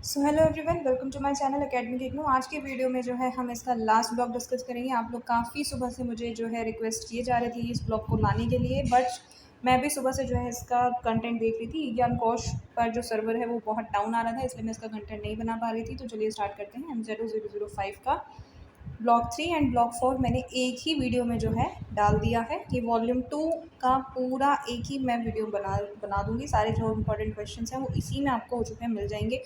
So hello everyone, welcome to my channel academic IGNOU. आज के video में जो है हम इसका लास्ट ब्लॉग डिस्कस करेंगे। आप लोग काफ़ी सुबह से मुझे जो है रिक्वेस्ट किए जा रहे थे इस ब्लॉग को लाने के लिए, बट मैं भी सुबह से जो है इसका कंटेंट देख रही थी। ज्ञान कोश पर जो सर्वर है वो बहुत डाउन आ रहा था, इसलिए मैं इसका कंटेंट नहीं बना पा रही थी। तो चलिए स्टार्ट करते हैं। M0005 का ब्लॉग 3 एंड ब्लॉग 4 मैंने एक ही वीडियो में जो है डाल दिया है कि वॉल्यूम 2 का पूरा एक ही मैं वीडियो बना दूँगी। सारे जो इंपॉर्टेंट क्वेश्चंस हैं वो इसी में आपको हो चुके हैं, मिल जाएंगे।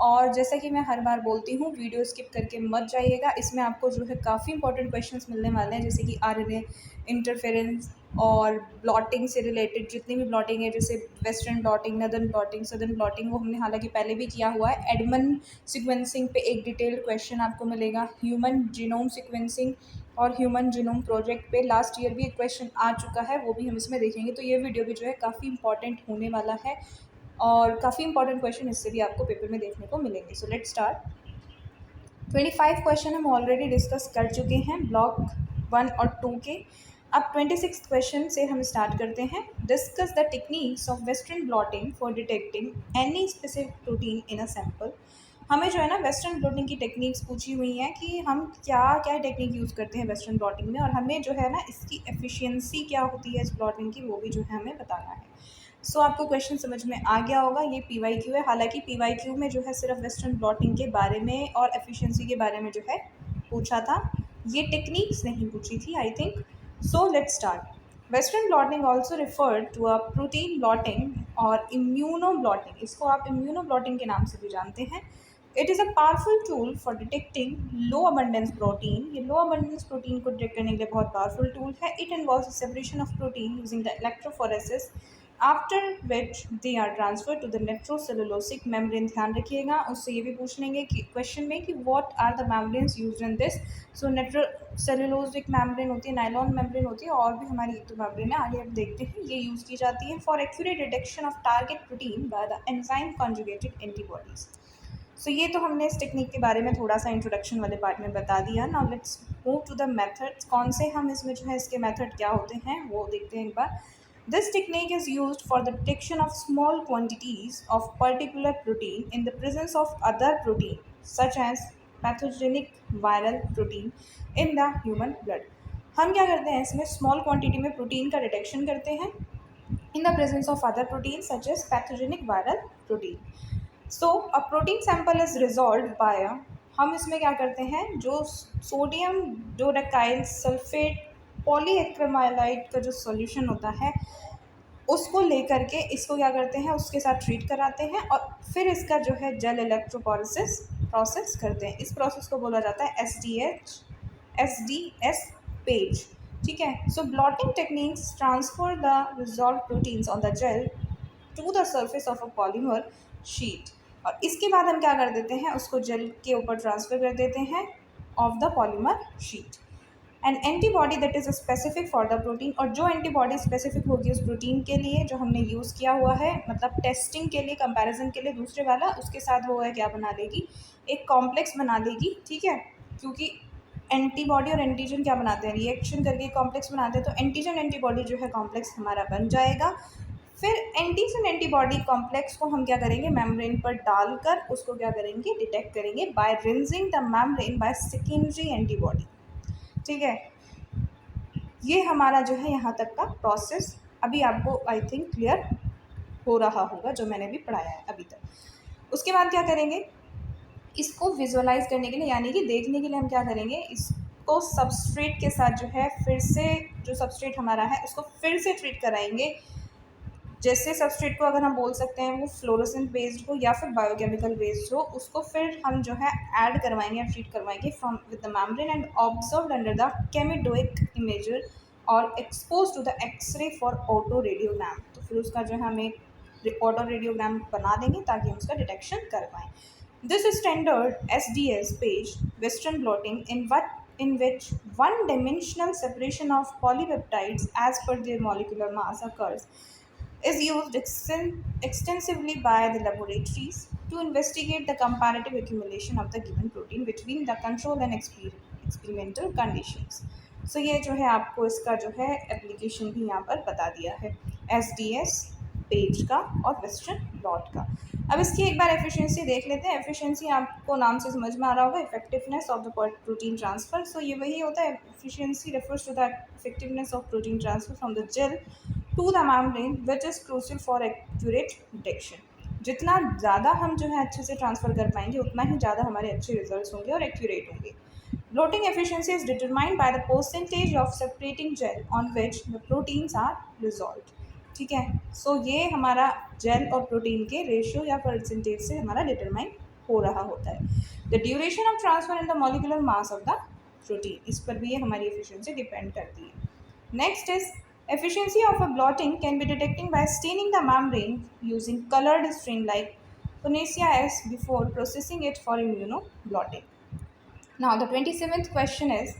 और जैसा कि मैं हर बार बोलती हूँ, वीडियो स्किप करके मत जाइएगा। इसमें आपको जो है काफ़ी इंपॉर्टेंट क्वेश्चंस मिलने वाले हैं, जैसे कि आरएनए इंटरफेरेंस और ब्लॉटिंग से रिलेटेड जितनी भी ब्लॉटिंग है, जैसे western blotting, northern blotting, southern blotting, वो हमने हालांकि पहले भी किया हुआ है। एडमन सीक्वेंसिंग पे एक डिटेल्ड क्वेश्चन आपको मिलेगा। ह्यूमन जीनोम सीक्वेंसिंग और ह्यूमन जीनोम प्रोजेक्ट पे लास्ट ईयर भी एक क्वेश्चन आ चुका है, वो भी हम इसमें देखेंगे। तो ये वीडियो भी जो है काफ़ी इंपॉर्टेंट होने वाला है और काफ़ी इंपॉर्टेंट क्वेश्चन इससे भी आपको पेपर में देखने को मिलेंगे। सो लेट्स स्टार्ट। 25 क्वेश्चन हम ऑलरेडी डिस्कस कर चुके हैं ब्लॉक 1 और 2 के। अब 26 क्वेश्चन से हम स्टार्ट करते हैं। Discuss the techniques of western blotting for detecting any specific protein in a sample. हमें जो है ना वेस्टर्न ब्लॉटिंग की टेक्निक्स पूछी हुई हैं कि हम क्या क्या टेक्निक यूज़ करते हैं वेस्टर्न ब्लॉटिंग में, और हमें जो है ना इसकी एफिशिएंसी क्या होती है इस ब्लॉटिंग की, वो भी जो है हमें बताना है। सो आपको क्वेश्चन समझ में आ गया होगा। ये PYQ है। हालांकि PYQ में जो है सिर्फ वेस्टर्न ब्लॉटिंग के बारे में और एफिशिएंसी के बारे में जो है पूछा था, ये टेक्निक्स नहीं पूछी थी, I think. So let's start. Western blotting also referred to a protein blotting और इम्यूनो ब्लॉटिंग। इसको आप इम्यूनो ब्लॉटिंग के नाम से भी जानते हैं। It is a powerful tool for detecting low abundance protein. ये लो अबंडेंस प्रोटीन को डिटेक्ट करने के लिए बहुत पावरफुल टूल है। It involves separation of protein using the electrophoresis after which they are transfer to the nitrocellulosic membrane. ध्यान रखिएगा, उससे ये भी पूछ लेंगे कि क्वेश्चन में कि what are the membranes used in this. So nitrocellulosic membrane होती है, नाइलॉन मेम्ब्रेन होती है, और भी हमारी एक तो मेम्ब्रेन है, आगे आप देखते हैं। ये यूज़ की जाती है for accurate detection of target protein by the enzyme conjugated antibodies. So ये तो हमने इस टेक्निक के बारे में थोड़ा सा इंट्रोडक्शन वाले पार्ट में बता दिया। Now let's move to the methods. कौन से हम इसमें जो है इसके मेथड क्या होते हैं वो देखते हैं एक बार। This technique is used for the detection of small quantities of particular protein in the presence of other protein, such as pathogenic viral protein in the human blood. हम क्या करते हैं इसमें स्मॉल क्वांटिटी में प्रोटीन का detection करते हैं in the presence of other proteins such as pathogenic viral protein. So a protein sample is resolved by a, हम इसमें क्या करते हैं, जो सोडियम डोडेकाइल सल्फेट पॉलीएक्रिलामाइड का जो सॉल्यूशन होता है उसको लेकर के इसको क्या करते हैं, उसके साथ ट्रीट कराते हैं और फिर इसका जो है जेल इलेक्ट्रोपोरेसिस प्रोसेस करते हैं। इस प्रोसेस को बोला जाता है SDS पेज। ठीक है। So blotting techniques transfer the resolve proteins on the gel to the surface of a polymer sheet. और इसके बाद हम क्या कर देते हैं, उसको जेल के ऊपर ट्रांसफर कर देते हैं of the polymer sheet. N antibody that is specific for the protein, और जो एंटीबॉडी स्पेसिफिक होगी उस प्रोटीन के लिए जो हमने यूज़ किया हुआ है, मतलब टेस्टिंग के लिए, कंपैरिजन के लिए दूसरे वाला, उसके साथ वो है क्या बना देगी, एक कॉम्प्लेक्स बना देगी। ठीक है, क्योंकि एंटीबॉडी और एंटीजन क्या बनाते हैं, रिएक्शन करके कॉम्प्लेक्स बनाते हैं। तो एंटीजन एंटीबॉडी जो है कॉम्प्लेक्स हमारा बन जाएगा। फिर एंटीजन एंटीबॉडी कॉम्प्लेक्स को हम क्या करेंगे, मेम्ब्रेन पर डालकर उसको क्या करेंगे, डिटेक्ट करेंगे by rinsing the membrane by secondary antibody. ठीक है, ये हमारा जो है यहाँ तक का प्रोसेस अभी आपको आई थिंक क्लियर हो रहा होगा, जो मैंने भी पढ़ाया है अभी तक। उसके बाद क्या करेंगे, इसको विजुअलाइज करने के लिए यानी कि देखने के लिए हम क्या करेंगे, इसको सबस्ट्रेट के साथ जो है फिर से, जो सबस्ट्रेट हमारा है उसको फिर से ट्रीट कराएंगे। जैसे सबस्ट्रेट को अगर हम बोल सकते हैं वो फ्लोरोसेंट बेस्ड हो या फिर बायोकेमिकल बेस्ड हो, उसको फिर हम जो है ऐड करवाएंगे या ट्रीट करवाएंगे from with the membrane and observed under the chemidoic imager और expose to the x-ray for autoradiogram. तो फिर उसका जो है हमें ऑटो रेडियोग्राम बना देंगे ताकि हम उसका डिटेक्शन कर पाएँ। This standard SDS page Western blotting in which one-dimensional separation of polypeptides as per their molecular mass occurs is used extensively by the laboratories to investigate the comparative accumulation of the given protein between the control and experimental conditions. So ये जो है आपको इसका जो है application भी यहाँ पर बता दिया है, SDS पेज का और वेस्टर्न ब्लॉट का। अब इसकी एक बार एफिशिएंसी देख लेते हैं। एफिशिएंसी आपको नाम से समझ में आ रहा होगा, effectiveness of the protein transfer. So ये वही होता है, efficiency refers to the effectiveness of protein transfer from the gel to the membrane which is crucial for accurate detection. जितना ज़्यादा हम जो है अच्छे से ट्रांसफ़र कर पाएंगे उतना ही ज़्यादा हमारे अच्छे रिजल्ट्स होंगे और एक्यूरेट होंगे। Bloating efficiency is determined by the percentage of separating gel on which the proteins are resolved। ठीक है, सो ये हमारा जेल और प्रोटीन के रेशियो या परसेंटेज से हमारा डिटरमाइन हो रहा होता है। The duration of transfer in the molecular mass of the protein, इस पर भी ये हमारी एफिशिएंसी डिपेंड करती है। Next is efficiency of a blotting can be detected by staining the membrane using colored stain like Panacea S before processing it for immunoblotting। Now the 27th question is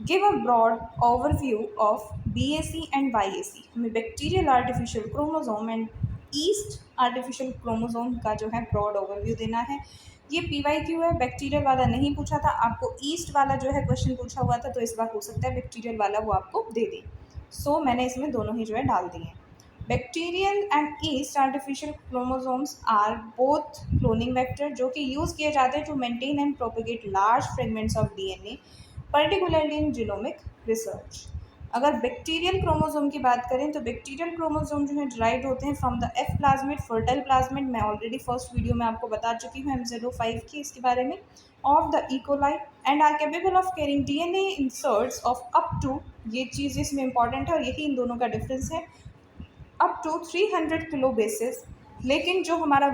give a broad overview of BAC and YAC। हमें bacterial artificial chromosome and yeast artificial chromosome का जो है broad overview देना है। ये PYQ है, bacterial वाला नहीं पूछा था, आपको ईस्ट वाला जो है क्वेश्चन पूछा हुआ था, तो इस बार हो सकता है बैक्टीरियल वाला वो आपको दे दें। सो मैंने इसमें दोनों ही जो है डाल दिए हैं। Bacterial and yeast artificial chromosomes are both cloning vector जो कि यूज़ किए जाते हैं to maintain and propagate large fragments of DNA particularly in genomic research. अगर बैक्टीरियल क्रोमोसोम की बात करें तो बैक्टीरियल क्रोमोसोम जो है डिराइव होते हैं from the F plasmid fertile plasmid. मैं ऑलरेडी फर्स्ट वीडियो में आपको बता चुकी हूँ M05 की इसके बारे में, of the E coli and are capable of carrying DNA inserts of up to, ये चीज़ इसमें इंपॉर्टेंट है और यही इन दोनों का डिफरेंस है, अप टू 300 किलो बेसिस। लेकिन जो हमारा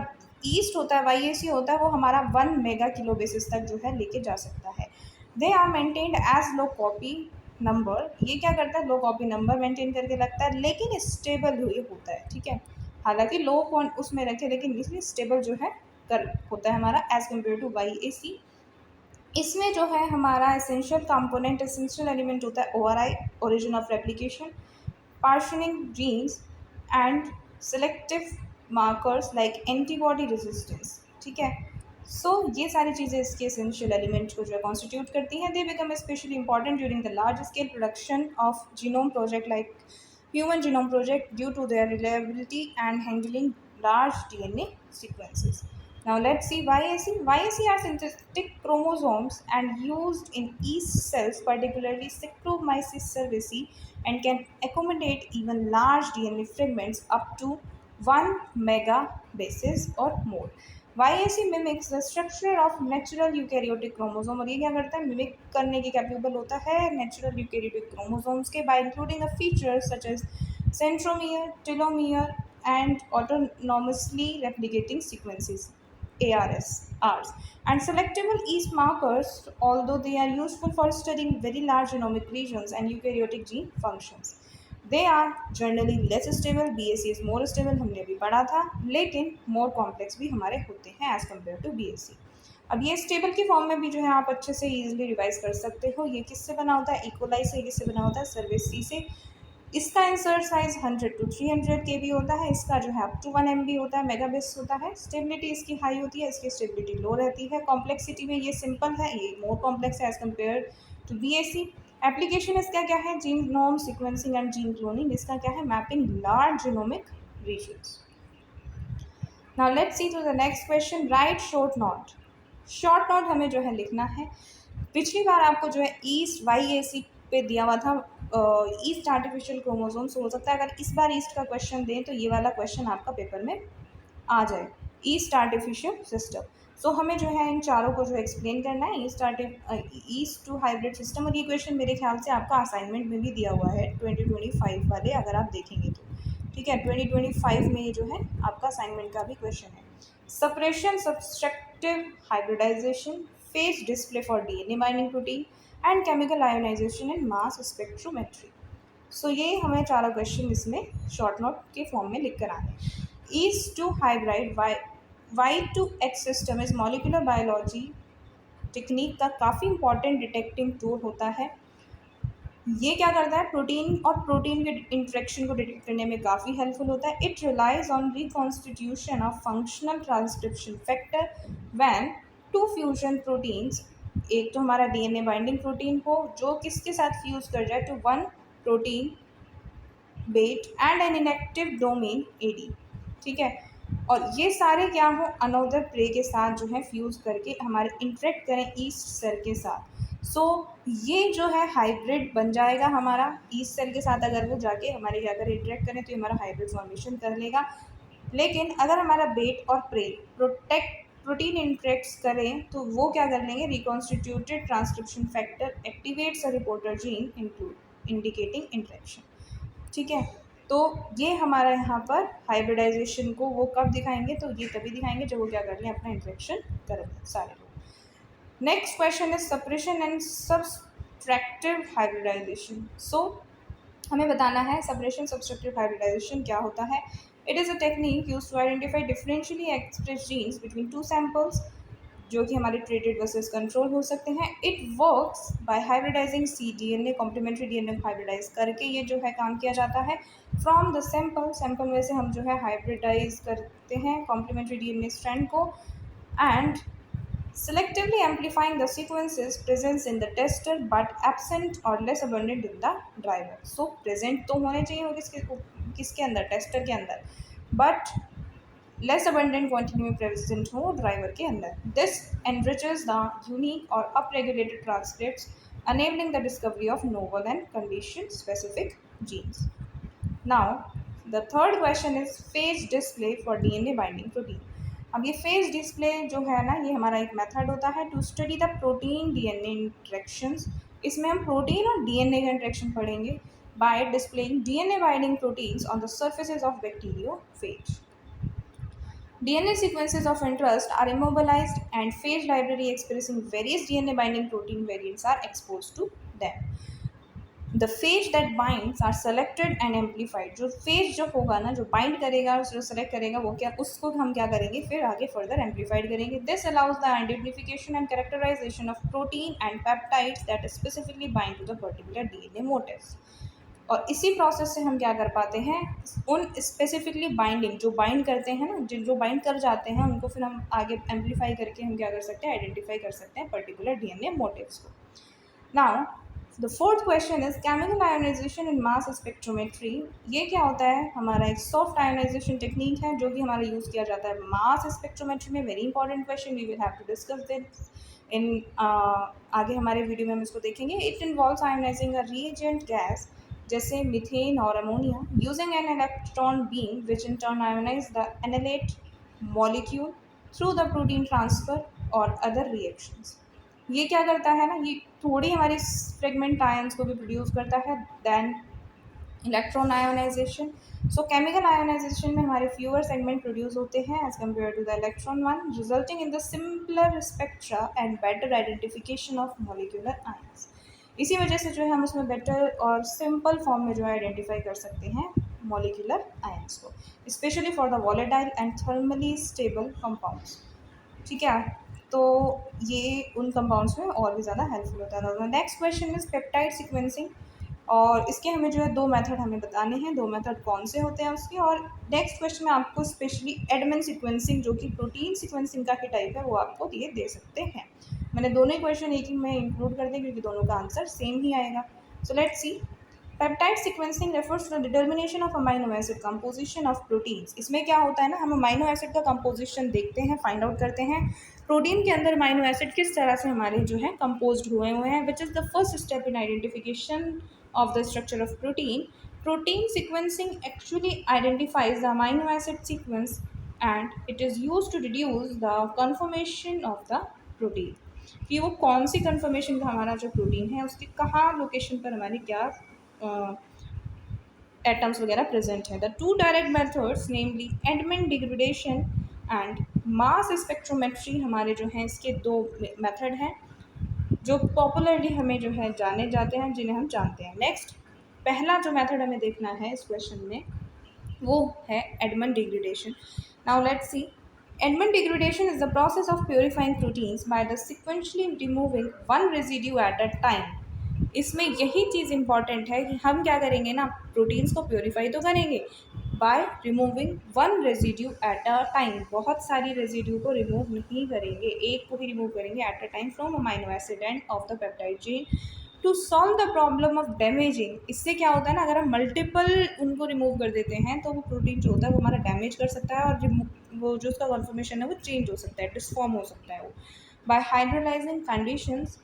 ईस्ट होता है YAC होता है वो हमारा 1 मेगा किलो बेसिस तक जो है लेके जा सकता है। They are maintained as low copy number, ये क्या करता है लो कॉपी नंबर मेंटेन करके रखता है लेकिन स्टेबल हुई होता है। ठीक है, हालांकि लो कौन उसमें रखे लेकिन इसलिए स्टेबल जो है कर होता है हमारा एज कम्पेयर टू YAC। इसमें जो है हमारा एसेंशियल कंपोनेंट एसेंशियल एलिमेंट होता है ORI, origin of replication, partitioning genes and selective markers like antibody resistance. ठीक है, सो ये सारी चीज़ें इसके एसेंशियल एलिमेंट को जो है कॉन्स्टिट्यूट करती हैं। They become specially important during the large scale production of genome project like human genome project due to their reliability and handling large DNA sequences। Now let's see YAC. YAC are synthetic chromosomes and used in yeast cells, particularly Saccharomyces cerevisiae, and can accommodate even large DNA fragments up to 1 megabases or more। YAC mimics the structure of natural eukaryotic chromosome, और ये क्या करता है mimic करने के capable होता है natural eukaryotic chromosomes के by including a features such as centromere, telomere and autonomously replicating sequences ARS and selectable yeast markers, although they are useful for studying very large genomic regions and eukaryotic gene functions। They are generally less stable, BAC is more stable, हमने भी पढ़ा था, लेकिन more complex भी हमारे होते हैं as compared to BAC। अब ये स्टेबल की फॉर्म में भी जो है आप अच्छे से इजीली रिवाइज कर सकते हो। ये किससे बना होता है इकोलाई से, किससे बना होता है सर्विस से। इसका इंसर्ट साइज 100 to 300 KB होता है, इसका जो है अप टू 1 MB होता है, मेगाबेस होता है। स्टेबिलिटी इसकी हाई होती है, इसकी स्टेबिलिटी लो रहती है। कॉम्प्लेक्सिटी में ये सिंपल है, ये मोर कॉम्प्लेक्स है as compare to BAC। Application इसका क्या है genome sequencing and gene cloning, इसका क्या है mapping large genomic regions. Now let's see to the next question, right short note. Short note हमें जो है लिखना है, पिछली बार आपको जो है ईस्ट YAC पे दिया हुआ था ईस्ट आर्टिफिशियल क्रोमोसोम्स, हो सकता है अगर इस बार ईस्ट का क्वेश्चन दें तो ये वाला क्वेश्चन आपका पेपर में आ जाए, ईस्ट आर्टिफिशियल सिस्टम। सो हमें जो है इन चारों को जो एक्सप्लेन करना है, ईस्ट टू हाइब्रिड सिस्टम। और ये क्वेश्चन मेरे ख्याल से आपका असाइनमेंट में भी दिया हुआ है 2025 वाले, अगर आप देखेंगे तो। ठीक है, 2025 में ये जो है आपका असाइनमेंट का भी क्वेश्चन है। Separation, subtractive hybridization, phage display for DNA binding protein and chemical ionization in mass spectrometry. So ये हमें चारों क्वेश्चन इसमें शॉर्ट नोट के फॉर्म में लिख कर आने। Yeast two hybrid Y2X system is molecular biology technique का काफ़ी इंपॉर्टेंट डिटेक्टिंग टूल होता है। ये क्या करता है प्रोटीन और प्रोटीन के इंटरेक्शन को डिटेक्ट करने में काफ़ी हेल्पफुल होता है। It relies on reconstitution of functional transcription factor when two fusion proteins, एक तो हमारा DNA बाइंडिंग प्रोटीन हो जो किसके साथ फ्यूज कर जाए to one protein bait and an inactive domain AD। ठीक है, और ये सारे क्या हो, अनोदर प्रे के साथ जो है फ्यूज़ करके हमारे इंटरेक्ट करें ईस्ट सेल के साथ। सो ये जो है हाइब्रिड बन जाएगा हमारा ईस्ट सेल के साथ। अगर वो जाके हमारे अगर इंटरेक्ट करें तो ये हमारा हाइब्रिड फॉर्मेशन कर लेगा। लेकिन अगर हमारा बेट और प्रे प्रोटीन इंटरेक्ट्स करें तो वो क्या कर लेंगे, reconstituted transcription factor activates a reporter gene indicating interaction. ठीक है, तो ये हमारा यहाँ पर हाइब्रिडाइजेशन को वो कब दिखाएंगे, तो ये तभी दिखाएंगे जब वो क्या कर लें, अपना इंटरेक्शन करेंगे सारे लोग। Next question is separation and subtractive hybridization. So हमें बताना है सेपरेशन सब्सट्रैक्टिव हाइब्रिडाइजेशन क्या होता है। It is a technique use to identify differentially express genes between two samples जो कि हमारे ट्रेटेड वर्सेस कंट्रोल हो सकते हैं। It works by hybridizing C DNA complementary DNA को हाइब्रिडाइज करके ये जो है काम किया जाता है। फ्रॉम द सैंपल में से हम जो है हाइब्रिडाइज करते हैं कॉम्प्लीमेंट्री डीएनए स्ट्रैंड को and selectively amplifying the sequences present in the tester but absent or less abundant in the driver. So present तो होने चाहिए वो किसके अंदर, टेस्टर के अंदर, but less abundant quantity में present हो ड्राइवर के अंदर. This enriches the unique or upregulated transcripts, enabling the discovery of novel and condition specific genes. Now the third question is phase display for DNA binding protein. अब ये phase display जो है ना, ये हमारा एक मेथड होता है to study the protein DNA interactions. इसमें हम प्रोटीन और डीएनए का इंटरेक्शन पढ़ेंगे by displaying DNA binding proteins on the surfaces of bacteriophage. DNA sequences of interest are immobilized and phage library expressing various DNA binding protein variants are exposed to them. The phage that binds are selected and amplified. जो phage जो होगा ना, जो bind करेगा, जो select करेगा, वो क्या, उसको हम क्या करेंगे, फिर आगे फर्दर एम्पलीफाइड करेंगे। This allows the identification and characterization of protein and peptides that specifically bind to the particular DNA motifs. और इसी प्रोसेस से हम क्या कर पाते हैं, उन स्पेसिफिकली बाइंडिंग जो बाइंड करते हैं ना, जो बाइंड कर जाते हैं, उनको फिर हम आगे एम्पलीफाई करके हम क्या कर सकते हैं, आइडेंटिफाई कर सकते हैं पर्टिकुलर डीएनए मोटिव्स को। Now the fourth question is chemical ionization in mass spectrometry. ये क्या होता है, हमारा एक सॉफ्ट आयोनाइजेशन टेक्निक है जो कि हमारा यूज़ किया जाता है मास स्पेक्ट्रोमेट्री में। Very important question, we will have to discuss this in आगे हमारे वीडियो में हम इसको देखेंगे। It involves ionizing a reagent gas जैसे मीथेन और ammonia using an electron beam which in turn ionize the analyte molecule through the protein transfer और other reactions. ये क्या करता है ना, ये थोड़ी हमारी फ्रेगमेंट आयंस को भी प्रोड्यूस करता है then electron ionization. So chemical ionization में हमारे फ्यूअर सेगमेंट प्रोड्यूस होते हैं as compare to the electron one, resulting in the simpler spectra and better identification of molecular ions. इसी वजह से जो है हम उसमें बेटर और सिंपल फॉर्म में जो है आइडेंटिफाई कर सकते हैं मॉलिक्यूलर आयंस को, specially for the volatile and thermally stable compounds. ठीक है, तो ये उन कंपाउंड्स में और भी ज़्यादा हेल्पफुल होता है। Next question is peptide sequencing, और इसके हमें जो है दो मेथड हमें बताने हैं, दो मेथड कौन से होते हैं उसके। और नेक्स्ट क्वेश्चन में आपको स्पेशली एडमन सीक्वेंसिंग जो कि प्रोटीन सीक्वेंसिंग का ही टाइप है वो आपको ये दे सकते हैं। मैंने दोनों ही क्वेश्चन एक ही में इंक्लूड कर दिए क्योंकि दोनों का आंसर सेम ही आएगा। So let's see, peptide sequencing refers to the determination of amino acid composition of proteins. इसमें क्या होता है ना, हम अमाइनो एसिड का कंपोजिशन देखते हैं, फाइंड आउट करते हैं प्रोटीन के अंदर अमाइनो एसिड किस तरह से हमारे जो है कंपोज्ड हुए हैं, which is the first step in identification of the structure of protein. Protein sequencing actually identifies the amino acid sequence and it is used to deduce the conformation of the protein. कि वो कौन सी conformation का हमारा जो protein है उसकी कहाँ location पर हमारी क्या एटम्स वगैरह प्रेजेंट है। The two direct methods namely Edmund degradation and mass spectrometry हमारे जो हैं इसके दो मेथड हैं जो पॉपुलरली हमें जो है जाने जाते हैं, जिन्हें हम जानते हैं। नेक्स्ट पहला जो मेथड हमें देखना है इस क्वेश्चन में वो है Edmund degradation. Now let's C, Edmund degradation is the process of purifying proteins by the sequentially removing one residue at a time. इसमें यही चीज़ इंपॉर्टेंट है कि हम क्या करेंगे ना, प्रोटीन्स को प्योरीफाई तो करेंगे by removing one residue at a time. बहुत सारी रेजिड्यू को रिमूव नहीं करेंगे, एक को ही रिमूव करेंगे at a time from amino acid end of the peptide chain to solve the problem of damaging. इससे क्या होता है ना, अगर हम मल्टीपल उनको रिमूव कर देते हैं तो वो प्रोटीन जो होता है वो हमारा डैमेज कर सकता है और वो जो उसका कॉन्फॉर्मेशन है वो चेंज हो सकता है, डिसफॉर्म हो सकता है वो बाय हाइड्रोलाइजिंग कंडीशंस।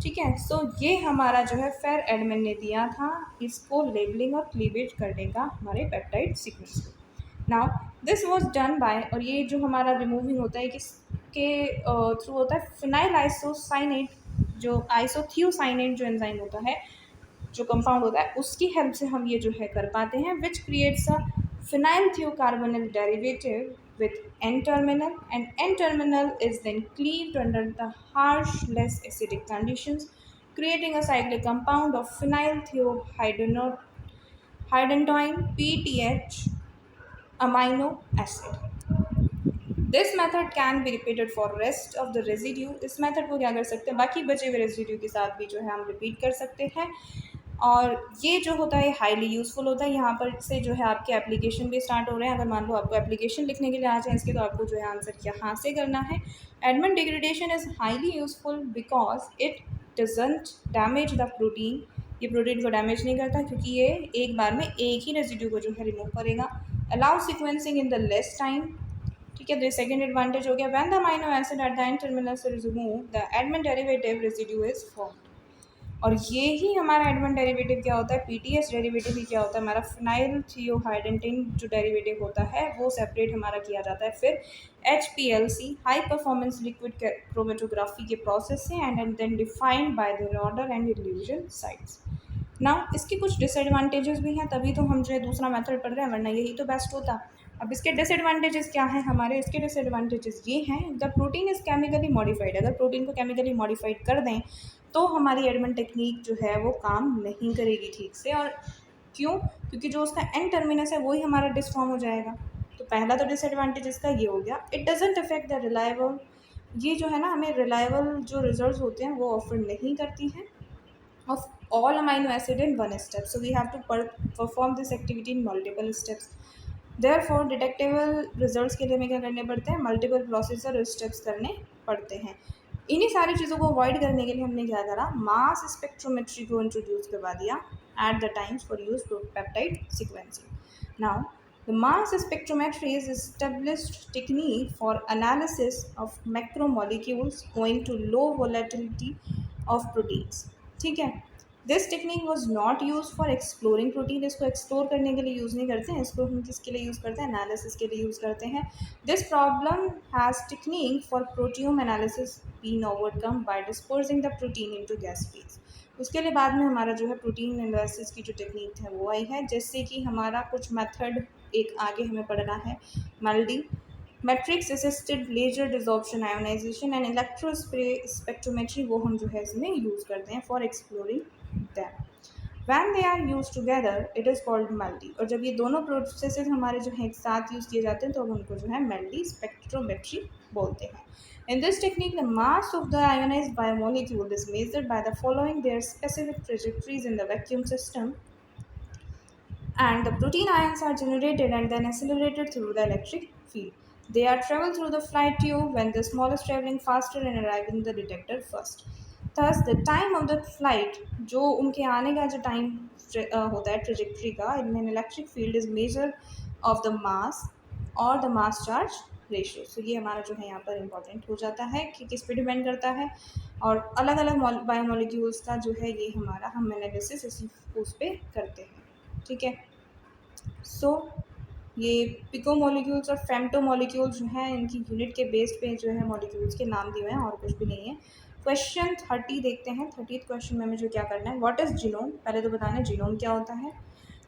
ठीक है, सो ये हमारा जो है फेर एडमन ने दिया था इसको लेबलिंग और क्लीवेज करने का हमारे पेप्टाइड सीक्वेंस को। Now this was done by, और ये जो हमारा रिमूविंग होता है किसके थ्रू होता है, फिनाइल आइसोसाइनेट, जो आइसोथियोसाइनेट जो एंजाइम होता है, जो कंपाउंड होता है, उसकी हेल्प से हम ये जो है कर पाते हैं, which creates a phenyl thiocarbonyl derivative with N terminal, and N terminal is then cleaved under the harsh less acidic conditions, creating a cyclic compound of phenyl thiohydroxydentoin PTH amino acid. This method can be repeated for rest of the residue. इस method को क्या कर सकते हैं, बाकी बचे हुए residue के साथ भी जो है हम रिपीट कर सकते हैं, और ये जो होता है हाईली यूज़फुल होता है। यहाँ पर से जो है आपके एप्लीकेशन भी स्टार्ट हो रहे हैं। अगर मान लो आपको एप्लीकेशन लिखने के लिए आ जाए इसके, तो आपको जो है आंसर यहाँ से करना है। Edmund degradation is highly useful because it doesn't damage the protein. ये प्रोटीन को डैमेज नहीं करता क्योंकि ये एक बार में एक ही रेजिड्यू को जो है रिमूव करेगा। Allow sequencing in the less time. ठीक है, तो सेकंड एडवांटेज हो गया। When the amino acid at the end terminal is removed the Edmund derivative residue is formed. और ये ही हमारा एडमंड डेरिवेटिव क्या होता है, पीटीएस डेरिवेटिव ही क्या होता है, हमारा फिनाइल थियोहाइड्रोजन जो डेरिवेटिव होता है वो सेपरेट हमारा किया जाता है फिर HPLC high performance liquid chromatography के प्रोसेस से, and then defined by the order and elution sites. Now इसके कुछ डिसएडवांटेजेस भी हैं, तभी तो हम जो है दूसरा मेथड पढ़ रहे हैं, वरना यही तो बेस्ट होता। अब इसके डिसएडवांटेजेस क्या हैं हमारे, इसके डिसएडवांटेजेस ये हैं, the protein is chemically modified. अगर प्रोटीन को केमिकली मॉडिफाइड कर दें तो हमारी एडमंड टेक्निक जो है वो काम नहीं करेगी ठीक से। और क्यों, क्योंकि जो उसका एंड टर्मिनस है वही हमारा डिसफॉर्म हो जाएगा। तो पहला तो डिसएडवांटेज इसका ये हो गया। It doesn't affect the reliable, ये जो है ना हमें रिलायबल जो रिजल्ट होते हैं वो ऑफर नहीं करती हैं of all amino acid in one step. So we have to perform this activity in multiple steps. Therefore detectable results के लिए हमें क्या करने पड़ते हैं, मल्टीपल प्रोसेस और स्टेप्स करने पड़ते हैं। इन्हीं सारी चीज़ों को अवॉइड करने के लिए हमने क्या करा, मास स्पेक्ट्रोमेट्री को इंट्रोड्यूस करवा दिया at the times for use peptide sequencing. Now the mass spectrometry is established technique for analysis of macromolecules owing to low volatility of proteins। ठीक है, this technique was not use for exploring protein. इसको explore करने के लिए use नहीं करते हैं, इसको हम किसके लिए यूज़ करते हैं, एनालिसिस के लिए यूज़ करते हैं। This problem has technique for proteome analysis been overcome by disposing the protein into gas phase. उसके लिए बाद में हमारा जो है प्रोटीन एनालिसिस की जो टेक्निक है वो आई है, जैसे कि हमारा कुछ मेथड एक आगे हमें पढ़ना है, multi matrix assisted laser desorption ionization and electrospectrometry, वो हम जो है इसमें यूज़ करते हैं for exploring them. When they are use together it is called multi. और जब ये दोनों प्रोसेसेस हमारे जो है एक साथ यूज़ किए जाते हैं तो हम उनको जो है मल्टी स्पेक्ट्रोमेट्री बोलते हैं। In this technique, the mass of the ionized biomolecule is measured by the following their specific trajectories in the vacuum system, and the protein ions are generated and then accelerated through the electric field. They are traveled through the flight tube when the smallest traveling faster and arriving the detector first. Thus, the time of the flight, जो उनके आने का जो time होता है trajectory का, in an electric field is measure of the mass और the mass charge ratio. सो ये हमारा जो है यहाँ पर इम्पॉर्टेंट हो जाता है कि किस पे डिपेंड करता है, और अलग अलग बायोमोलिक्यूल्स का जो है ये हमारा हम एनालिसिस इसी उस पर करते हैं। ठीक है, सो ये पिको मॉलिक्यूल्स और फेम्टो मॉलिक्यूल्स जो हैं इनकी यूनिट के बेस पे जो है मॉलिक्यूल्स के नाम दिए हुए हैं, और कुछ भी नहीं है। क्वेश्चन 30 देखते हैं। 30th क्वेश्चन में हमें जो क्या करना है, व्हाट इज़ जीनोम, पहले तो बताना है जीनोम क्या होता है,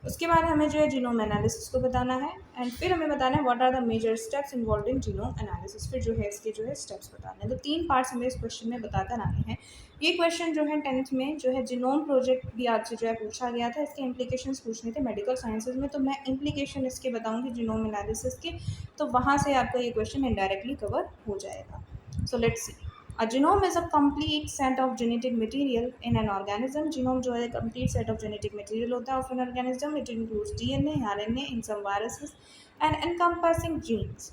उसके बाद हमें जो है जीनोम एनालिसिस को बताना है, एंड फिर हमें बताना है what are the major steps involve in genome analysis. फिर जो है इसके जो है स्टेप्स बताने हैं। तो 3 पार्ट्स हमें इस क्वेश्चन में बताकर आने हैं। ये क्वेश्चन जो है 10th में जो है जीनोम प्रोजेक्ट भी आपसे जो है पूछा गया था, इसके इम्प्लीकेशंस पूछने थे मेडिकल साइंसेज में, तो मैं इम्प्लीकेशन इसके बताऊँगी जीनोम एनालिसिस के, तो वहाँ से आपका ये क्वेश्चन इनडायरेक्टली कवर हो जाएगा। सो let's C. A genome is a complete set of genetic material in an organism. Genome जो है complete set of genetic material होता है of an organism. It includes DNA, RNA, in some viruses, and encompassing genes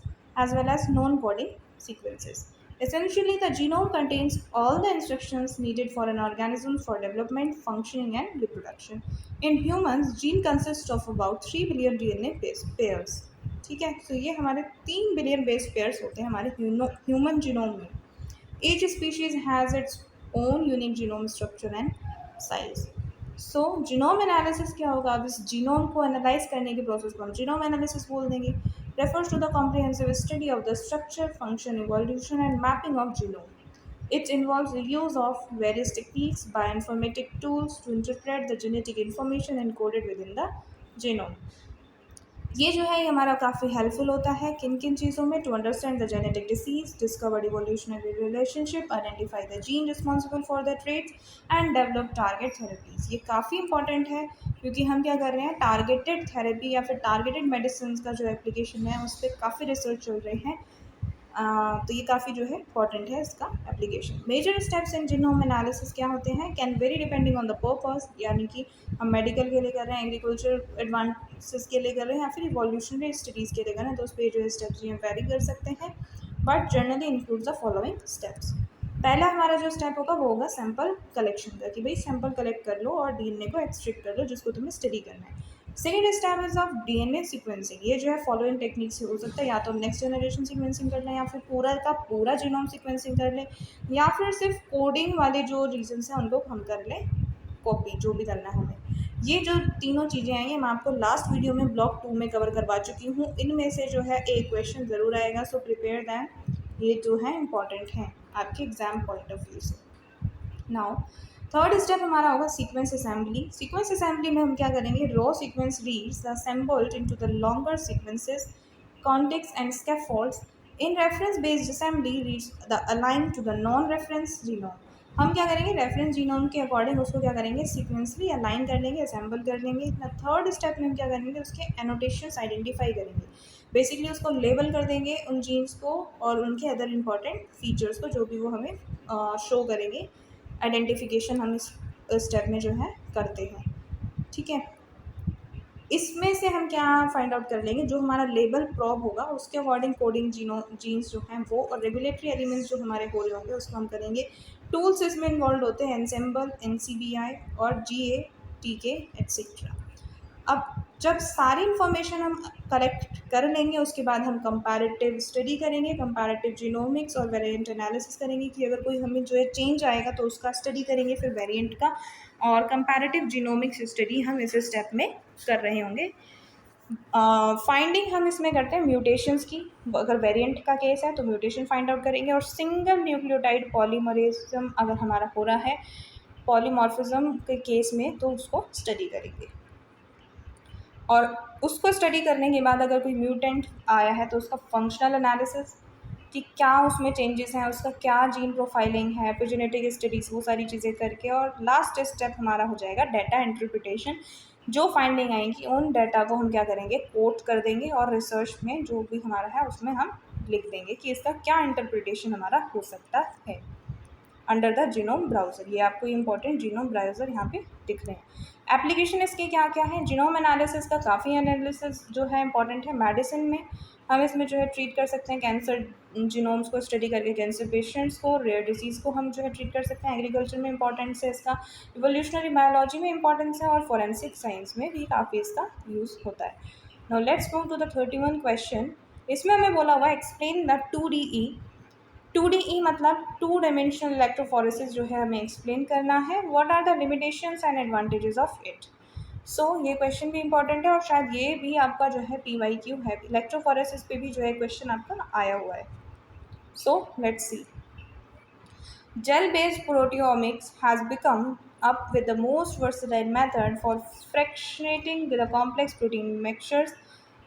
as well as known coding sequences. Essentially, the genome contains all the instructions needed for an organism for development, functioning, and reproduction. In humans, gene consists of about 3 billion DNA pairs. ठीक है। तो ये हमारे 3 billion base pairs होते हैं हमारे human genome में। Each species has its own unique genome structure and size. So genome analysis क्या होगा? अब इस जीनोम को एनालाइज करने के प्रोसेस को हम जीनोम एनालिसिस बोल देंगे। Refers to the comprehensive study of the structure, function, evolution and mapping of genome. It involves the use of various techniques, bioinformatic tools to interpret the genetic information encoded within the genome. ये जो है ये हमारा काफ़ी helpful होता है किन किन चीज़ों में? To understand the genetic disease, discover evolutionary relationship, identify the gene responsible for the traits and develop target therapies. ये काफ़ी इंपॉर्टेंट है क्योंकि हम क्या कर रहे हैं, टारगेटेड थेरेपी या फिर टारगेटेड मेडिसिन का जो एप्लीकेशन है उस पर काफ़ी रिसर्च चल रहे हैं। तो ये काफ़ी जो है इंपॉर्टेंट है इसका application. Major steps in genome analysis क्या होते हैं? Can vary depending on the purpose, यानी कि हम मेडिकल के लिए कर रहे हैं, एग्रीकल्चर एडवांसेस के लिए कर रहे हैं या फिर इवोल्यूशनरी स्टडीज़ के लिए कर रहे हैं, तो उस पर जो स्टेप्स हम वेरी कर सकते हैं, but generally include the following steps. पहला हमारा जो स्टेप होगा वो होगा सैंपल कलेक्शन का, कि भाई सैंपल कलेक्ट कर लो और डीएनए को एक्सट्रैक्ट कर लो जिसको तुम्हें स्टडी करना है। Second step is of DNA sequencing. ये जो है फॉलोइंग टेक्निक से हो सकता है, या तो हम नेक्स्ट जनरेशन सीक्वेंसिंग कर लें या फिर पूरा का पूरा जीनोम सीक्वेंसिंग कर लें, या फिर सिर्फ कोडिंग वाले जो रीजन्स हैं उनको हम कर लें कॉपी, जो भी करना है हमें। ये जो तीनों चीज़ें हैं ये मैं आपको लास्ट वीडियो में ब्लॉक 2 में कवर करवा चुकी हूँ। इनमें से जो है एक क्वेश्चन ज़रूर आएगा, सो प्रिपेयर दैम। ये जो है इंपॉर्टेंट है आपके एग्जाम पॉइंट ऑफ व्यू से। नाउ थर्ड स्टेप हमारा होगा सीक्वेंस असेंबली। सीक्वेंस असेंबली में हम क्या करेंगे? Raw sequence reads assembled into the longer sequences, context and scaffolds in reference based assembly reads the align to the non reference genome. हम क्या करेंगे? रेफरेंस जीनोम के अकॉर्डिंग उसको क्या करेंगे? सीक्वेंसली अलाइन कर लेंगे, असेंबल कर लेंगे। थर्ड स्टेप में हम क्या करेंगे? उसके एनोटेशंस आइडेंटिफाई करेंगे, बेसिकली उसको लेबल कर देंगे उन जीन्स को और उनके अदर इंपॉर्टेंट फीचर्स को, जो भी वो हमें शो करेंगे। आइडेंटिफिकेशन हम इस स्टेप में जो है करते हैं, ठीक है। इसमें से हम क्या फाइंड आउट कर लेंगे? जो हमारा लेबल प्रॉब होगा उसके अकॉर्डिंग कोडिंग जीन्स जो हैं वो, और रेगुलेटरी एलिमेंट्स जो हमारे हो रहे होंगे उसको हम करेंगे। टूल्स इसमें इन्वॉल्व होते हैं एनसेम्बल, NCBI और GATK एट्सेट्रा। अब जब सारी इन्फॉर्मेशन हम कलेक्ट कर लेंगे उसके बाद हम कंपैरेटिव स्टडी करेंगे, कंपैरेटिव जीनोमिक्स और वेरिएंट एनालिसिस करेंगे कि अगर कोई हमें जो है चेंज आएगा तो उसका स्टडी करेंगे, फिर वेरिएंट का, और कंपैरेटिव जीनोमिक्स स्टडी हम इस स्टेप में कर रहे होंगे। फाइंडिंग हम इसमें करते हैं म्यूटेशंस की। अगर वेरिएंट का केस है तो म्यूटेशन फाइंड आउट करेंगे, और सिंगल न्यूक्लियोटाइड पॉलीमरेज्म अगर हमारा हो रहा है पॉलीमॉर्फिज्म के केस में तो उसको स्टडी करेंगे। और उसको स्टडी करने के बाद अगर कोई म्यूटेंट आया है तो उसका फंक्शनल एनालिसिस, कि क्या उसमें चेंजेस हैं, उसका क्या जीन प्रोफाइलिंग है, फिर जेनेटिक स्टडीज़, वो सारी चीज़ें करके, और लास्ट स्टेप हमारा हो जाएगा डाटा इंटरप्रिटेशन। जो फाइंडिंग आएंगी उन डाटा को हम क्या करेंगे? कोट कर देंगे, और रिसर्च में जो भी हमारा है उसमें हम लिख देंगे कि इसका क्या इंटरप्रिटेशन हमारा हो सकता है अंडर द जीनोम ब्राउज़र। ये आपको इंपॉर्टेंट जीनोम ब्राउज़र यहाँ पे दिख रहे हैं। एप्लीकेशन इसके क्या क्या है? जीनोम एनालिसिस का काफ़ी एनालिसिस जो है इंपॉर्टेंट है। मेडिसिन में हम इसमें जो है ट्रीट कर सकते हैं कैंसर जीनोम्स को स्टडी करके, कैंसर पेशेंट्स को, रेयर डिजीज़ को हम जो है ट्रीट कर सकते हैं। एग्रीकल्चर में इंपॉर्टेंस है इसका, इवोल्यूशनरी बायोलॉजी में इंपॉर्टेंस है, और फॉरेंसिक साइंस में भी काफ़ी इसका यूज़ होता है। Now let's move to the 31 question. इसमें हमें बोला हुआ है एक्सप्लेन द 2DE। 2DE मतलब टू डायमेंशनल इलेक्ट्रोफोरेसिस जो है हमें एक्सप्लेन करना है। What are the limitations and advantages of it? So ये क्वेश्चन भी इंपॉर्टेंट है, और शायद ये भी आपका जो है PYQ है, इलेक्ट्रोफोरेसिस पे भी जो है क्वेश्चन आपका आया हुआ है। सो let's C. Gel-based proteomics has become up with the most versatile method for fractionating the complex protein mixtures.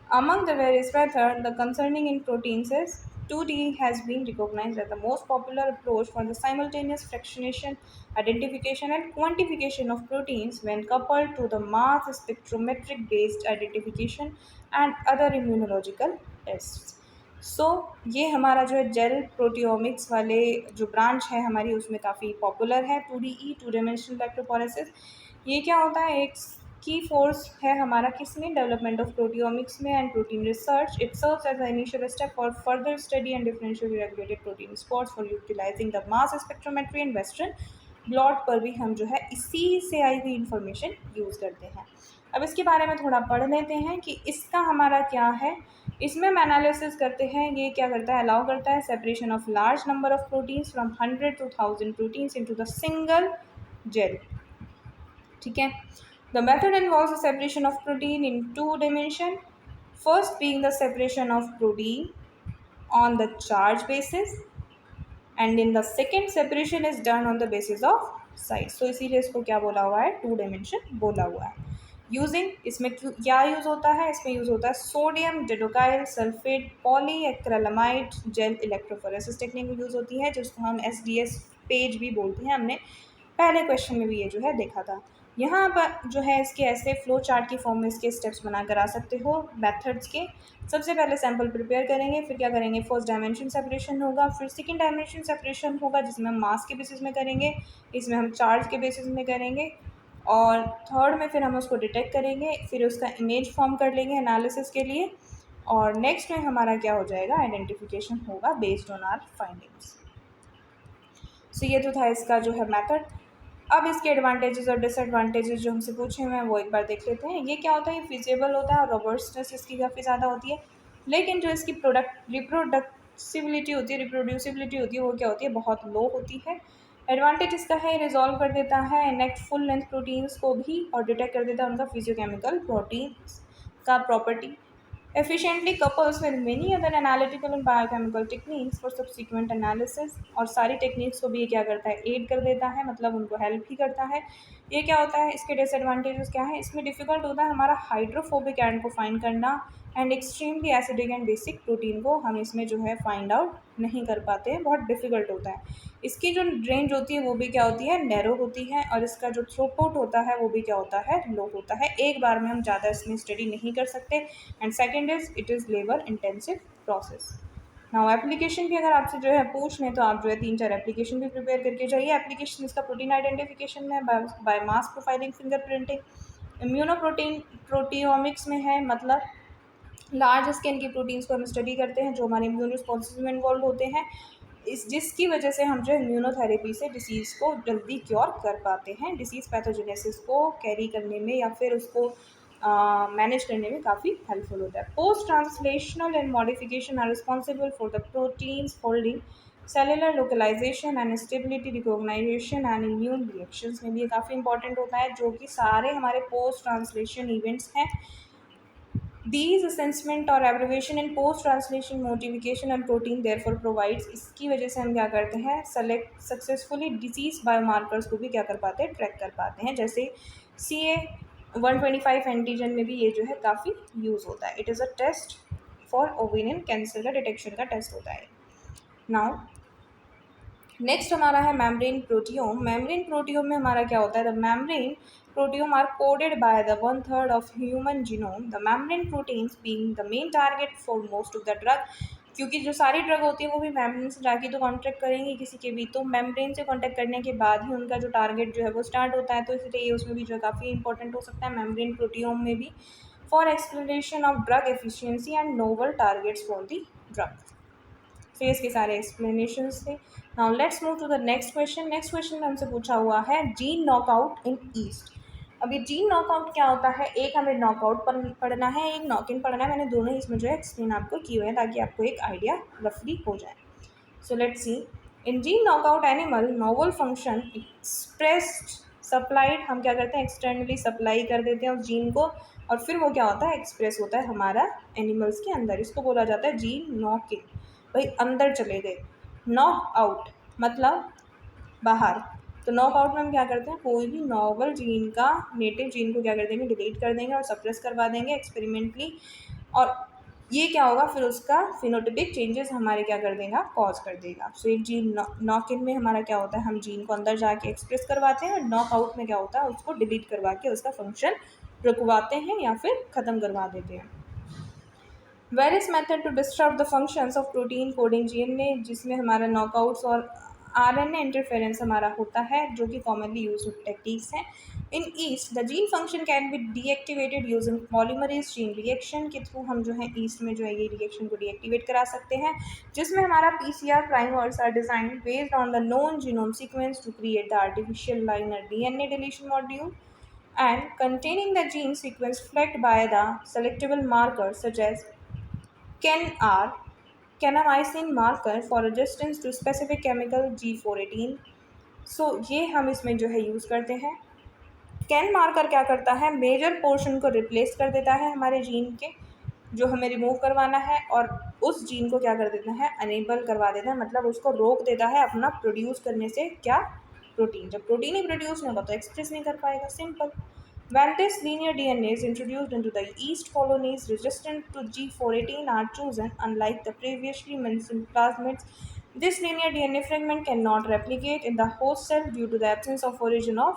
Among the various methods the concerning in proteins is 2D has been recognized as the most popular approach for the simultaneous fractionation, identification and quantification of proteins when coupled to the mass spectrometric based identification and other immunological tests. ये हमारा जो है jail proteomics वाले जो branch है हमारी उसमें काफ़ी पॉपुलर है 2DE, टू डायमेंशनल इलेक्ट्रोफोरेसिस। ये क्या होता है? एक की फोर्स है हमारा किसमें? डेवलपमेंट ऑफ प्रोटियोमिक्स में and protein research. It serves as a initial step for further study and differentially regulated protein spots for utilizing the mass spectrometry and western blot पर भी हम जो है इसी से आई हुई इंफॉर्मेशन यूज़ करते हैं। अब इसके बारे में थोड़ा पढ़ लेते हैं कि इसका हमारा क्या है। इसमें हम एनालिसिस करते हैं, ये क्या करता है, अलाउ करता है separation of large number of proteins from 100 to 1000 proteins into the single gel. ठीक है। The method involves the separation of protein in two dimension, first being the separation of protein on the charge basis and in the second separation is done on the basis of size। तो इसीलिए इसको क्या बोला हुआ है, to dimension बोला हुआ है। यूजिंग, इसमें क्या यूज़ होता है, इसमें यूज़ होता है sodium dodecyl sulphate polyacrylamide gel electrophoresis technique use होती है, जिसको हम SDS पेज भी बोलते हैं। हमने पहले क्वेश्चन में भी ये जो है देखा था। यहाँ पर जो है इसके ऐसे फ्लो चार्ट की फॉर्म में इसके स्टेप्स बनाकर आ सकते हो मेथड्स के। सबसे पहले सैंपल प्रिपेयर करेंगे, फिर क्या करेंगे, फर्स्ट डायमेंशन सेपरेशन होगा, फिर सेकंड डायमेंशन सेपरेशन होगा जिसमें हम मास के बेसिस में करेंगे, इसमें हम चार्ज के बेसिस में करेंगे, और थर्ड में फिर हम उसको डिटेक्ट करेंगे, फिर उसका इमेज फॉर्म कर लेंगे एनालिसिस के लिए, और नेक्स्ट में हमारा क्या हो जाएगा, आइडेंटिफिकेशन होगा बेस्ड ऑन आवर फाइंडिंग्स। सो ये तो था इसका जो है मेथड। अब इसके एडवांटेजेस और डिसएडवांटेजेस जो हमसे पूछे हुए हैं वो एक बार देख लेते हैं। ये क्या होता है, फिजिबल होता है और रोबस्टनेस इसकी काफ़ी ज़्यादा होती है, लेकिन जो इसकी रिप्रोडक्टिबिलिटी होती है, रिप्रोड्यूसिबिलिटी होती है, वो क्या होती है, बहुत लो होती है। एडवांटेज इसका है, रिजॉल्व कर देता है इनेक्ट फुल लेंथ प्रोटीन्स को भी और डिटेक्ट कर देता है उनका फिजियोकेमिकल प्रोटीन्स का property. efficiently couples with many other analytical and biochemical techniques for subsequent analysis। और सारी टेक्निक्स को भी ये क्या करता है, एड कर देता है, मतलब उनको हेल्प ही करता है। ये क्या होता है, इसके डिसएडवांटेजेस क्या है, इसमें डिफ़िकल्ट होता है हमारा हाइड्रोफोबिक एंड को फाइंड करना, and extremely acidic and basic protein को हम इसमें जो है फाइंड आउट नहीं कर पाते हैं, बहुत डिफ़िकल्ट होता है। इसकी जो रेंज होती है वो भी क्या होती है, नैरो होती है, और इसका जो थ्रूपुट होता है वो भी क्या होता है, लो होता है। एक बार में हम ज़्यादा इसमें स्टडी नहीं कर सकते। And second is it is labour intensive process. Now application भी अगर आपसे जो है पूछ लें तो आप जो है 3-4 एप्लीकेशन भी प्रिपेयर करके जाइए। एप्लीकेशन इसका प्रोटीन आइडेंटिफिकेशन में, by mass profiling, finger printing, immuno proteomics में है, मतलब लार्ज स्केल की प्रोटीन्स को हम स्टडी करते हैं जो हमारे इम्यून रिस्पॉन्सेज में इन्वॉल्व होते हैं, इस जिसकी वजह से हम जो है इम्यूनोथेरेपी से डिसीज़ को जल्दी क्योर कर पाते हैं, डिसीज़ पैथोजेनेसिस को कैरी करने में या फिर उसको मैनेज करने में काफ़ी हेल्पफुल होता है। Post translational and modification are responsible for the proteins holding cellular localization and stability recognization and immune reactions में भी ये काफ़ी इंपॉर्टेंट होता है, जो कि सारे हमारे पोस्ट ट्रांसलेशन इवेंट्स हैं। These assessment और abbreviation in post translation modification and protein therefore provides, इसकी वजह से हम क्या करते हैं, सेलेक्ट सक्सेसफुली डिजीज बायोमार्कर्स को भी क्या कर पाते हैं, ट्रैक कर पाते हैं। जैसे CA-125 एंटीजन में भी ये जो है काफ़ी यूज़ होता है। It is a test for ovarian cancer का डिटेक्शन का टेस्ट होता है। नाउ नेक्स्ट हमारा है मेम्ब्रेन प्रोटियोम। मेम्ब्रेन प्रोटियोम में हमारा क्या होता है, the membrane proteome are coded by the 1/3 of human genome, the membrane proteins being the main target for most of the drug। क्योंकि जो सारी ड्रग होती है वो भी मेम्ब्रेन से जाके तो कॉन्टैक्ट करेंगी किसी के भी, तो मेम्ब्रेन से कॉन्टैक्ट करने के बाद ही उनका जो टारगेट जो है वो स्टार्ट होता है, तो इसलिए ये उसमें भी जो है काफ़ी इंपॉर्टेंट हो सकता है मेम्ब्रेन प्रोटियोम में भी, for exploration of drug efficiency and novel targets for the drug. तो इसके सारे एक्सप्लेनेशंस थे। Now let's move to the next question. Next question में हमसे पूछा हुआ है जीन नॉकआउट इन ईस्ट। अब ये जीन नॉकआउट क्या होता है, एक हमें नॉकआउट पढ़ना है, एक नॉक इन पढ़ना है। मैंने दोनों ही इसमें जो है एक्सप्लेन आपको किए हुए हैं ताकि आपको एक आइडिया रफली हो जाए। सो let's C, in gene knockout animal novel function expressed supplied, हम क्या करते हैं, एक्सटर्नली सप्लाई कर देते हैं उस जीन को, और फिर वो क्या होता है, एक्सप्रेस होता है हमारा एनिमल्स के अंदर। इसको बोला जाता है जीन नॉक इन, भाई अंदर चले गए। नॉक आउट मतलब बाहर। तो नॉकआउट में हम क्या करते हैं, कोई भी नॉवल जीन का, नेटिव जीन को क्या कर देंगे, डिलीट कर देंगे और सप्रेस करवा देंगे एक्सपेरिमेंटली, और ये क्या होगा, फिर उसका फिनोटिपिक चेंजेस हमारे क्या कर देगा, कॉज कर देगा। सो एक जीन नॉक इन में हमारा क्या होता है, हम जीन को अंदर जाके एक्सप्रेस करवाते हैं, और नॉकआउट में क्या होता है, उसको डिलीट करवा के उसका फंक्शन रुकवाते हैं या फिर ख़त्म करवा देते हैं। Various method to disturb the functions of protein coding gene, जिसमें हमारा नॉकआउट्स और आरएनए इंटरफेरेंस हमारा होता है, जो कि कॉमनली यूज टेक्निक्स हैं। In yeast the gene function can be deactivated using polymerase chain reaction के थ्रू, हम जो है ईस्ट में जो है ये रिएक्शन को डीएक्टिवेट करा सकते हैं, जिसमें हमारा PCR primers are design based on the known genome sequence to create the artificial linear DNA deletion module and containing the gene sequence flagged by the selectable markers such as kanamycin marker for resistance to specific chemical G418। So ये हम इसमें जो है use करते हैं। Can marker क्या करता है, मेजर पोर्शन को रिप्लेस कर देता है हमारे जीन के, जो हमें रिमूव करवाना है, और उस जीन को क्या कर देता है, अनेबल करवा देता है, मतलब उसको रोक देता है अपना प्रोड्यूस करने से। क्या? प्रोटीन। जब प्रोटीन ही प्रोड्यूस नहीं होगा तो एक्सप्रेस नहीं कर पाएगा, simple. When this linear DNA is introduced into the yeast colonies, resistant to G418 are chosen. Unlike the previously mentioned plasmids, this linear DNA fragment cannot replicate in the host cell due to the absence of origin of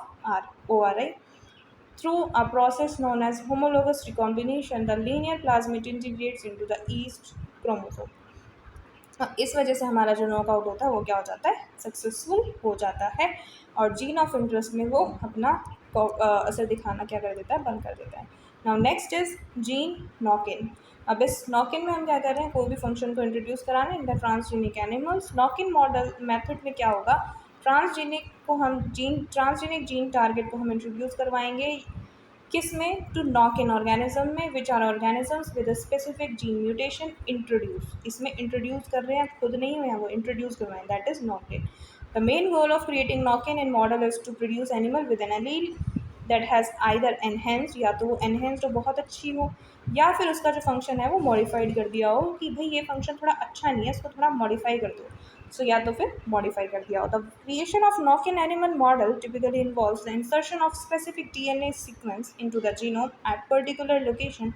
ORI. Through a process known as homologous recombination, the linear plasmid integrates into the yeast chromosome. इस वजह से हमारा जो knockout होता है वो क्या हो जाता है, सक्सेसफुल हो जाता है, और जीन ऑफ इंटरेस्ट में वो अपना असर दिखाना क्या कर देता है, बंद कर देता है। Now next is gene knock इन। अब इस नॉक इन में हम क्या कर रहे हैं, कोई भी फंक्शन को इंट्रोड्यूस कराना in the transgenic animals. Knock in model method में क्या होगा, ट्रांसजेनिक जीन टारगेट को हम इंट्रोड्यूस करवाएंगे, किस में, टू नॉक इन ऑर्गेनिज्म में, which are organisms with specific gene mutation introduce. इसमें इंट्रोड्यूस कर रहे हैं, खुद नहीं हुए हैं, वो इंट्रोड्यूस करवाएं, that is knock in. The main goal of creating knock in model is to produce animal with an allele that has either enhanced, या तो वो एनहेंस्ड हो, बहुत अच्छी हो, या फिर उसका जो फंक्शन है वो मॉडिफाइड कर दिया हो कि भाई ये फंक्शन थोड़ा अच्छा नहीं है, इसको थोड़ा मॉडिफाई कर दो। सो या तो फिर मॉडिफाई कर दिया हो। The creation of knock in animal model typically involves the insertion of specific DNA sequence into the genome at particular location,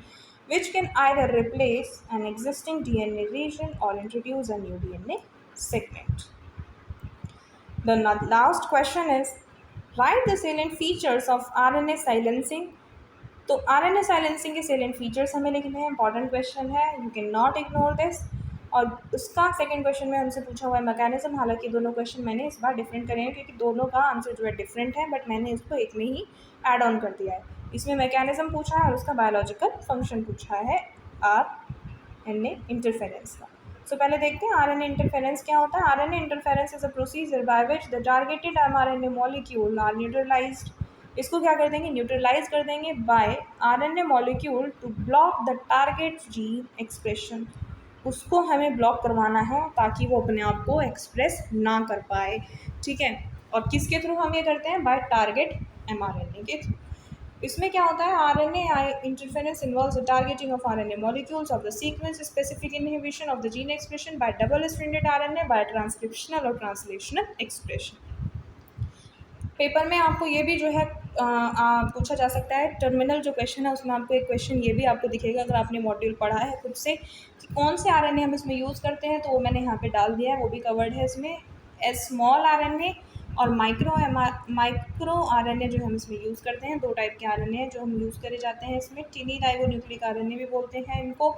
which can either replace an existing DNA region or introduce a new DNA segment. The last question is, write the salient features of RNA silencing. तो RNA silencing के salient features हमें लिखने हैं, important question है, you can not ignore this. और उसका second question में हमसे पूछा हुआ है मैकेनिज्म। हालांकि दोनों क्वेश्चन मैंने इस बार डिफरेंट करे हैं क्योंकि दोनों का आंसर जो है डिफरेंट है, बट मैंने इसको एक में ही ऐड ऑन कर दिया है। इसमें मैकेनिज्म पूछा है और उसका बायोलॉजिकल फंक्शन पूछा है RNA इंटरफेरेंस का। सो पहले देखते हैं RNA इंटरफेरेंस क्या होता है। RNA interference is a procedure by which the targeted mRNA molecule are neutralized. इसको क्या कर देंगे, न्यूट्रलाइज कर देंगे by RNA molecule to block the target gene expression. उसको हमें ब्लॉक करवाना है ताकि वो अपने आप को एक्सप्रेस ना कर पाए, ठीक है। और किसके थ्रू हम ये करते हैं, बाय टारगेट mRNA के थ्रू। इसमें क्या होता है, RNA interference involves the targeting of RNA molecules of the sequence, specific inhibition of the gene expression by double stranded RNA by transcriptional और ट्रांसलेशनल एक्सप्रेशन। पेपर में आपको ये भी जो है पूछा जा सकता है, टर्मिनल जो क्वेश्चन है उसमें आपको एक क्वेश्चन ये भी आपको दिखेगा अगर आपने मॉड्यूल पढ़ा है खुद से, कि कौन से RNA हम इसमें यूज़ करते हैं, तो वो मैंने यहाँ पे डाल दिया है, वो भी कवर्ड है इसमें। स्मॉल RNA और माइक्रो RNA जो हम इसमें यूज़ करते हैं, दो टाइप के RNA हैं जो हम यूज़ करे जाते हैं इसमें। टिनी राइबोन्यूक्लिक RNA भी बोलते हैं इनको।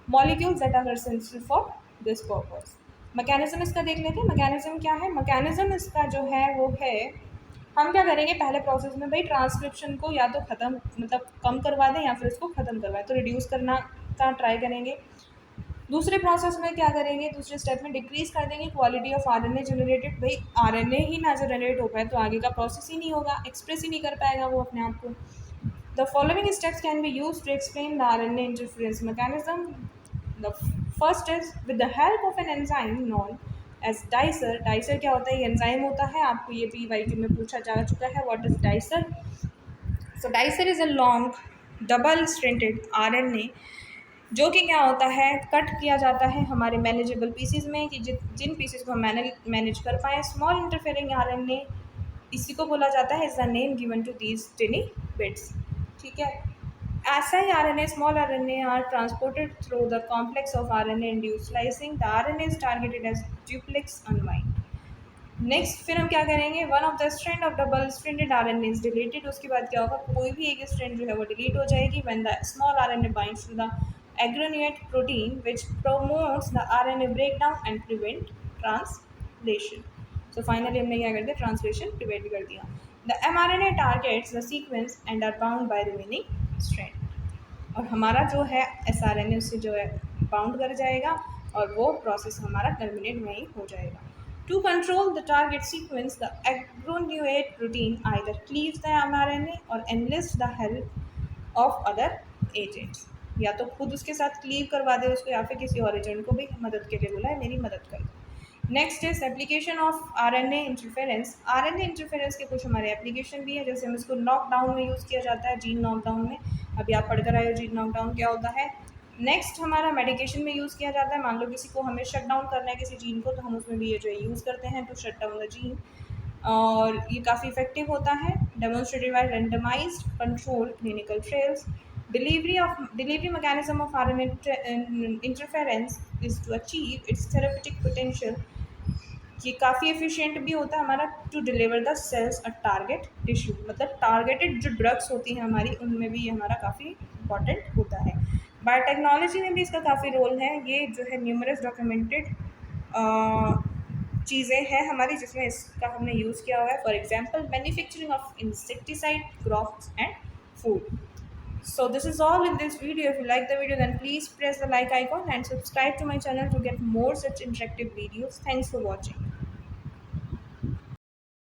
Molecules that are essential for this purpose. Mechanism इसका देख लेते हैं, मैकेनिज्म क्या है। मैकेनिज्म इसका जो है वो है, हम क्या करेंगे पहले प्रोसेस में भाई ट्रांसक्रिप्शन को या तो ख़त्म, मतलब कम करवा दें, या फिर इसको ख़त्म करवाएं, तो रिड्यूस करना का ट्राई करेंगे। दूसरे प्रोसेस में क्या करेंगे, दूसरे स्टेप में डिक्रीज कर देंगे क्वालिटी ऑफ RNA जनरेटेड। भाई RNA ही ना जनरेट हो पाए तो आगे का प्रोसेस ही नहीं होगा, एक्सप्रेस ही नहीं कर पाएगा वो अपने आप को। The following steps can be use to explain the RNA interference mechanism. The first is with the help of an enzyme known as dicer. Dicer क्या होता है, ये एंजाइम होता है, आपको ये PYQ में पूछा जा चुका है, what is dicer. So dicer is a long double stranded RNA जो कि क्या होता है, कट किया जाता है हमारे मैनेजेबल पीसीज में, कि जिन पीसीज को हम मैनेज कर पाएँ। स्मॉल इंटरफेयरिंग RNA इसी को बोला जाता है, is the name given to these tiny bits, ठीक है। ऐसा ही RNA, small RNA are transported through the complex of RNA induce slicing. The RNA is targeted as duplex unwind. Next फिर हम क्या करेंगे, one of the strand of double stranded RNA is deleted. उसके बाद क्या होगा, कोई भी एक स्ट्रैंड जो है वो डिलीट हो जाएगी when the small RNA binds to the aggregate protein which promotes the RNA breakdown and prevent translation. So finally हमने क्या कर दिया, ट्रांसलेशन प्रिवेंट कर दिया। The mRNA targets the sequence and are bound by remaining strand. और हमारा जो है sRNA उससे जो है बाउंड कर जाएगा और वो प्रोसेस हमारा टर्मिनेट वहीं हो जाएगा। To control the target sequence, the aggregate protein either cleaves the mRNA or enlists the help of other agents. या तो खुद उसके साथ क्लीव करवा दे उसको, या फिर किसी और एजेंट को भी मदद के लिए बोला है मेरी मदद कर दो। Next is application of RNA interference. RNA interference के कुछ हमारे एप्लीकेशन भी है, जैसे हम इसको नॉकडाउन में यूज़ किया जाता है, जीन नॉकडाउन में। अभी आप पढ़कर आए हो जीन नॉकडाउन क्या होता है। नेक्स्ट हमारा मेडिकेशन में यूज़ किया जाता है, मान लो किसी को हमें शट डाउन करना है किसी जीन को, तो हम उसमें भी ये जो है यूज़ करते हैं to shut down the gene, और ये काफ़ी इफेक्टिव होता है। Demonstrated by randomized control clinical trials. Delivery mechanism of RNA interference is to achieve its therapeutic potential. ये काफ़ी एफिशिएंट भी होता है हमारा to deliver the cells a target tissue, मतलब टारगेटेड जो ड्रग्स होती हैं हमारी उनमें भी ये हमारा काफ़ी इंपॉर्टेंट होता है। बायोटेक्नोलॉजी में भी इसका काफ़ी रोल है। ये जो है न्यूमरस डॉक्यूमेंटेड चीज़ें हैं हमारी जिसमें इसका हमने यूज़ किया हुआ है। For example manufacturing of insecticide, crops and food. So this is all in this video. If you like the video, then please press the like icon and subscribe to my channel to get more such interactive videos. Thanks for watching.